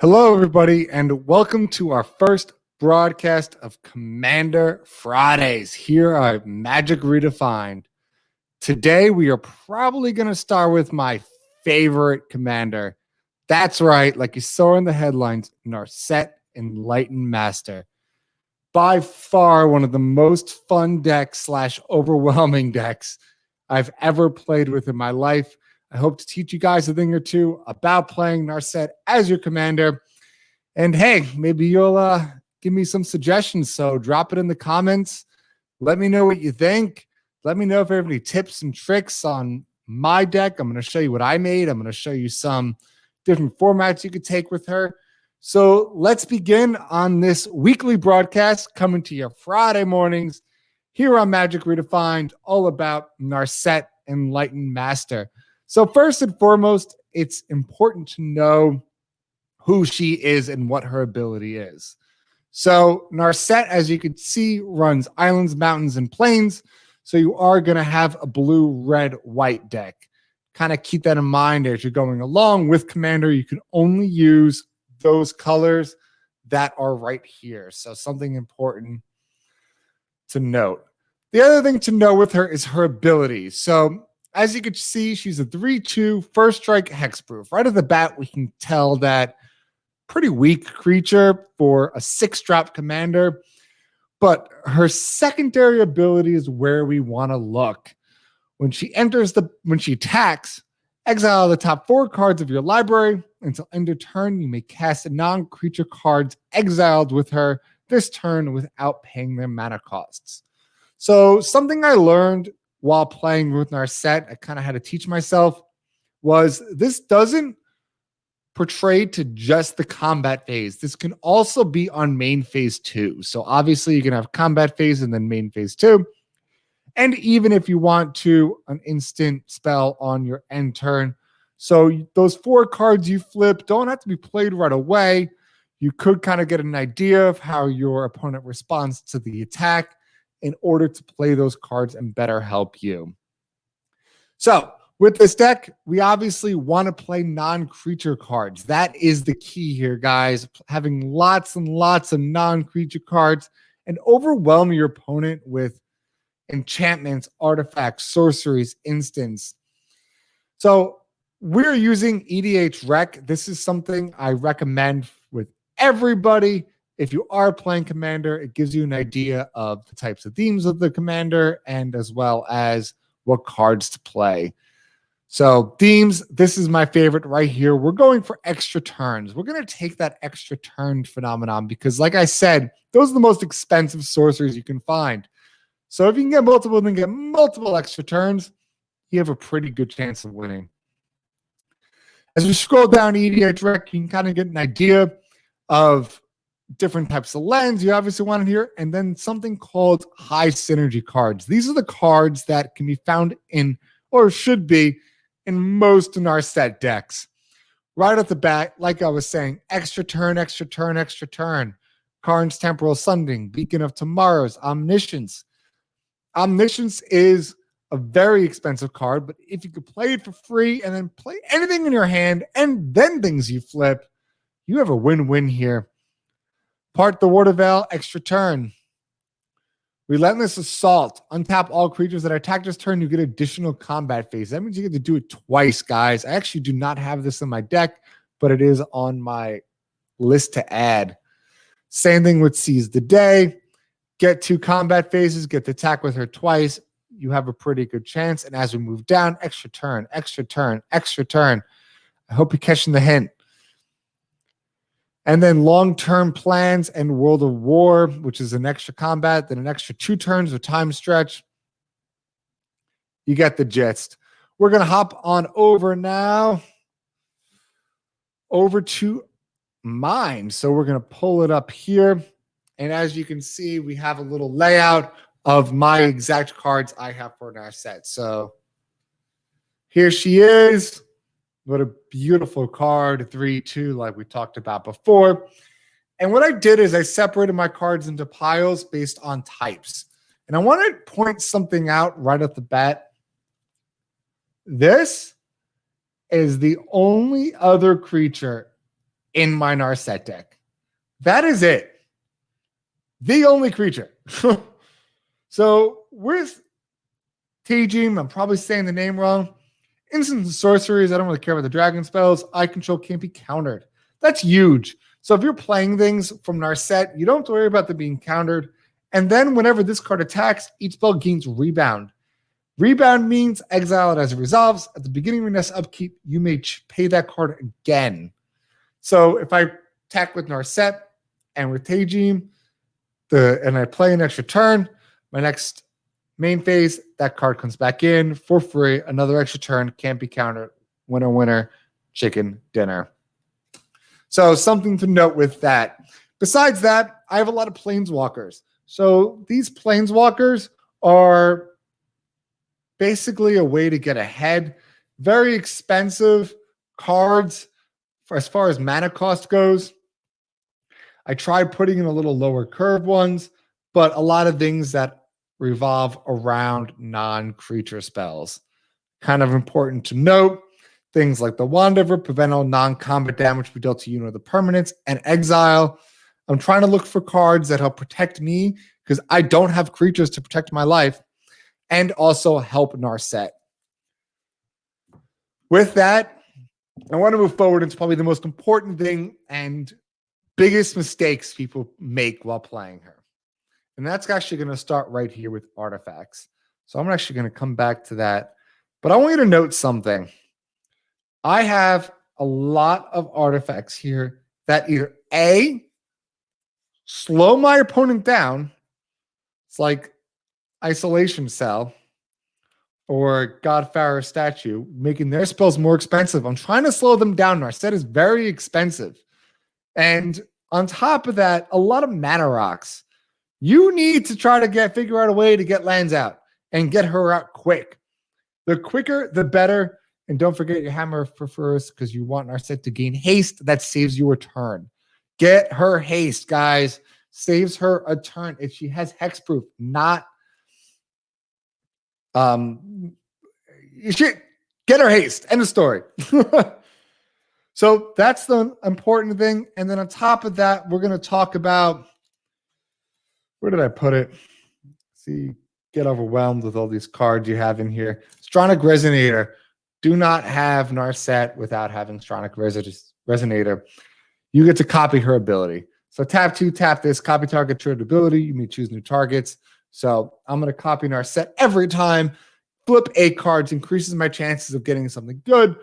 Hello, everybody, and welcome to our first broadcast of Commander Fridays here at Magic Redefined. Today, we are probably going to start with my favorite commander. That's right, like you saw in the headlines, Narset Enlightened Master. By far, one of the most fun decks / overwhelming decks I've ever played with in my life. I hope to teach you guys a thing or two about playing Narset as your commander. And hey, maybe you'll give me some suggestions. So drop it in the comments. Let me know what you think. Let me know if you have any tips and tricks on my deck. I'm going to show you what I made. I'm going to show you some different formats you could take with her. So let's begin on this weekly broadcast coming to you Friday mornings here on Magic Redefined, all about Narset Enlightened Master. So first and foremost, it's important to know who she is and what her ability is. So Narset, as you can see, runs islands, mountains, and plains. So you are going to have a blue, red, white deck. Kind of keep that in mind as you're going along with Commander. You can only use those colors that are right here. So something important to note. The other thing to know with her is her abilities. So as you can see, she's a 3/2 first strike hexproof. Right at the bat, we can tell that pretty weak creature for a 6-drop commander, but her secondary ability is where we want to look. When she attacks, exile the top 4 cards of your library until end of turn. You may cast non-creature cards exiled with her this turn without paying their mana costs. So something I learned while playing with Narset, I kind of had to teach myself, was this doesn't portrayed to just the combat phase. This can also be on main phase 2. So obviously you can have combat phase and then main phase 2. And even if you want to, an instant spell on your end turn. So those 4 cards you flip don't have to be played right away. You could kind of get an idea of how your opponent responds to the attack in order to play those cards and better help you. So with this deck, we obviously want to play non-creature cards. That is the key here, guys. Having lots and lots of non-creature cards and overwhelm your opponent with enchantments, artifacts, sorceries, instants. So we're using EDH Rec. This is something I recommend with everybody. If you are playing Commander, it gives you an idea of the types of themes of the Commander and as well as what cards to play. So themes, this is my favorite right here. We're going for extra turns. We're going to take that extra turn phenomenon because, like I said, those are the most expensive sorceries you can find. So if you can get multiple and then get multiple extra turns, you have a pretty good chance of winning. As we scroll down EDH Rec, you can kind of get an idea of different types of lands you obviously want to hear, and then something called high synergy cards. These are the cards that can be found in, or should be, in most of our set decks. Right at the bat, like I was saying, extra turn, extra turn, extra turn. Karn's Temporal Sunding, Beacon of Tomorrow's, Omniscience. Omniscience is a very expensive card, but if you could play it for free and then play anything in your hand and then things you flip, you have a win-win here. Part the Water Veil, extra turn. Relentless Assault. Untap all creatures that are attacked this turn. You get additional combat phase. That means you get to do it twice, guys. I actually do not have this in my deck, but it is on my list to add. Same thing with Seize the Day. Get 2 combat phases. Get to attack with her twice. You have a pretty good chance. And as we move down, extra turn, extra turn, extra turn. I hope you're catching the hint. And then long-term plans and World of War, which is an extra combat, then an extra 2 turns of time stretch. You get the gist. We're going to hop on over now over to mine. So we're going to pull it up here. And as you can see, we have a little layout of my exact cards I have for our set. So here she is. What a beautiful card, 3/2, like we talked about before. And what I did is I separated my cards into piles based on types. And I want to point something out right at the bat. This is the only other creature in my Narset deck. That is it. The only creature. So with Taegim, I'm probably saying the name wrong. Instants and sorceries, I don't really care about the dragon spells. I control can't be countered. That's huge. So if you're playing things from Narset, you don't have to worry about them being countered. And then whenever this card attacks, each spell gains rebound. Rebound means exile it as it resolves. At the beginning of your next upkeep, you may pay that card again. So if I attack with Narset and with Taegim, and I play an extra turn, my next main phase, that card comes back in for free. Another extra turn, can't be countered. Winner, winner, chicken dinner. So something to note with that. Besides that, I have a lot of planeswalkers. So these planeswalkers are basically a way to get ahead. Very expensive cards as far as mana cost goes. I tried putting in a little lower curve ones, but a lot of things that revolve around non-creature spells. Kind of important to note, things like the Wanderer prevent all non-combat damage to be dealt to you or the permanents, and exile. I'm trying to look for cards that help protect me because I don't have creatures to protect my life, and also help Narset. With that, I want to move forward into probably the most important thing and biggest mistakes people make while playing her. And that's actually going to start right here with artifacts. So I'm actually going to come back to that. But I want you to note something. I have a lot of artifacts here that either A, slow my opponent down. It's like Isolation Cell or Godfarer Statue, making their spells more expensive. I'm trying to slow them down. Narset is very expensive. And on top of that, a lot of mana rocks. You need to try to figure out a way to get lands out and get her out quick. The quicker, the better. And don't forget your hammer for first because you want Narset to gain haste. That saves you a turn. Get her haste, guys. Saves her a turn. If she has hexproof, not you should get her haste. End of story. So that's the important thing. And then on top of that, we're going to talk about, where did I put it? See, get overwhelmed with all these cards you have in here. Stronic Resonator. Do not have Narset without having Stronic Resonator. You get to copy her ability. So tap 2, tap this, copy target triggered ability. You may choose new targets. So I'm going to copy Narset every time. Flip A cards increases my chances of getting something good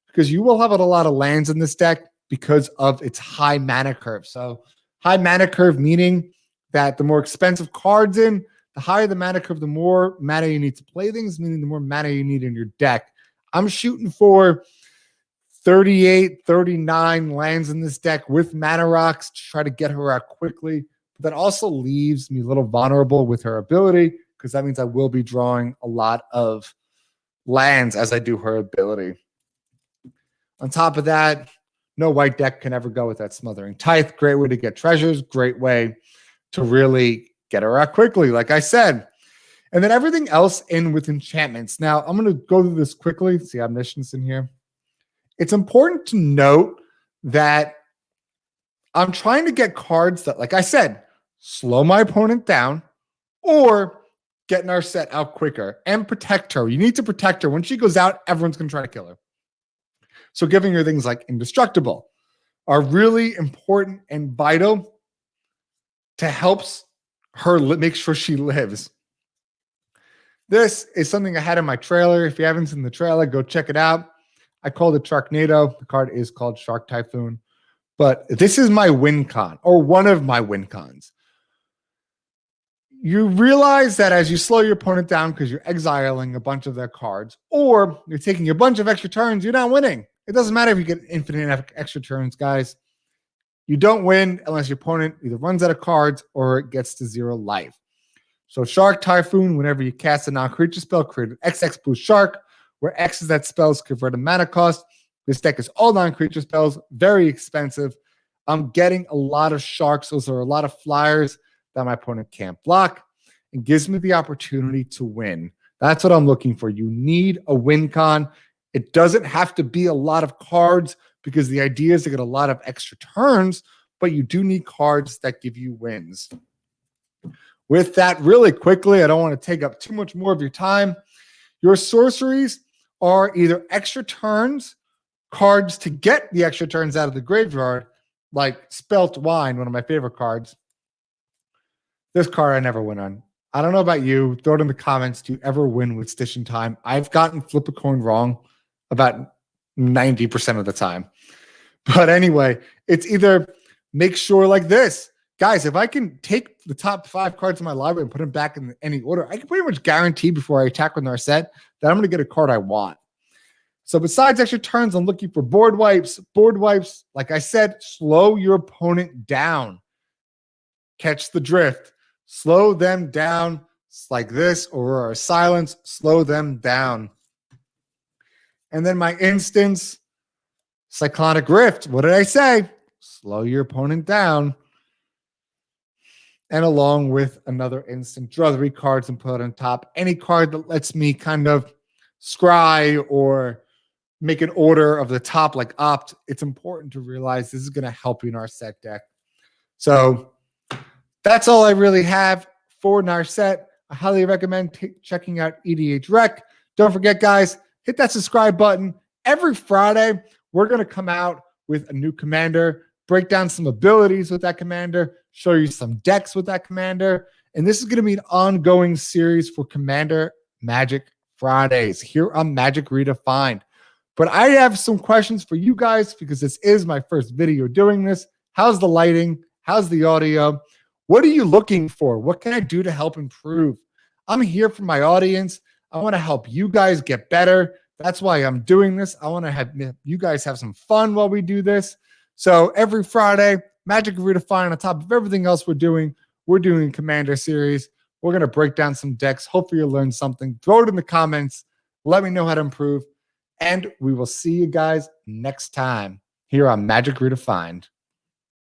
because you will have a lot of lands in this deck because of its high mana curve. So high mana curve meaning that the more expensive cards in, the higher the mana curve, the more mana you need to play things, meaning the more mana you need in your deck. I'm shooting for 38, 39 lands in this deck with mana rocks to try to get her out quickly. But that also leaves me a little vulnerable with her ability because that means I will be drawing a lot of lands as I do her ability. On top of that, no white deck can ever go with that Smothering Tithe. Great way to get treasures. Great way to really get her out quickly, like I said. And then everything else in with enchantments. Now, I'm going to go through this quickly. See Omniscience in here. It's important to note that I'm trying to get cards that, like I said, slow my opponent down or get Narset out quicker and protect her. You need to protect her. When she goes out, everyone's going to try to kill her. So giving her things like Indestructible are really important and vital to help her make sure she lives. This is something I had in my trailer. If you haven't seen the trailer, go check it out. I called it Sharknado. The card is called Shark Typhoon. But this is my win con, or one of my win cons. You realize that as you slow your opponent down because you're exiling a bunch of their cards, or you're taking a bunch of extra turns, you're not winning. It doesn't matter if you get infinite extra turns, guys. You don't win unless your opponent either runs out of cards or it gets to 0 life. So Shark Typhoon, whenever you cast a non-creature spell, create an XX boost Shark, where X is that spell's converted mana cost. This deck is all non-creature spells, very expensive. I'm getting a lot of Sharks. Those are a lot of flyers that my opponent can't block and gives me the opportunity to win. That's what I'm looking for. You need a win con. It doesn't have to be a lot of cards, because the idea is to get a lot of extra turns, but you do need cards that give you wins. With that, really quickly, I don't want to take up too much more of your time. Your sorceries are either extra turns, cards to get the extra turns out of the graveyard, like Spelt Wine, one of my favorite cards. This card I never win on. I don't know about you. Throw it in the comments. Do you ever win with Stitch in Time? I've gotten Flip a Coin wrong about 90% of the time. But anyway, it's either make sure like this. Guys, if I can take the top 5 cards in my library and put them back in any order, I can pretty much guarantee before I attack with Narset that I'm going to get a card I want. So besides extra turns, I'm looking for board wipes. Board wipes, like I said, slow your opponent down. Catch the drift. Slow them down like this, or a silence, slow them down. And then my instance, Cyclonic Rift. What did I say? Slow your opponent down. And along with another instant, draw 3 cards and put it on top. Any card that lets me kind of scry or make an order of the top like Opt, it's important to realize this is going to help you in our set deck. So that's all I really have for Narset. I highly recommend checking out EDH Rec. Don't forget, guys, hit that subscribe button. Every Friday, we're going to come out with a new commander, break down some abilities with that commander, show you some decks with that commander. And this is going to be an ongoing series for Commander Magic Fridays here on Magic Redefined. But I have some questions for you guys because this is my first video doing this. How's the lighting? How's the audio? What are you looking for? What can I do to help improve? I'm here for my audience. I want to help you guys get better. That's why I'm doing this. I want to have you guys have some fun while we do this. So every Friday, Magic Redefined, on top of everything else we're doing Commander series. We're going to break down some decks. Hopefully you'll learn something. Throw it in the comments. Let me know how to improve. And we will see you guys next time here on Magic Redefined.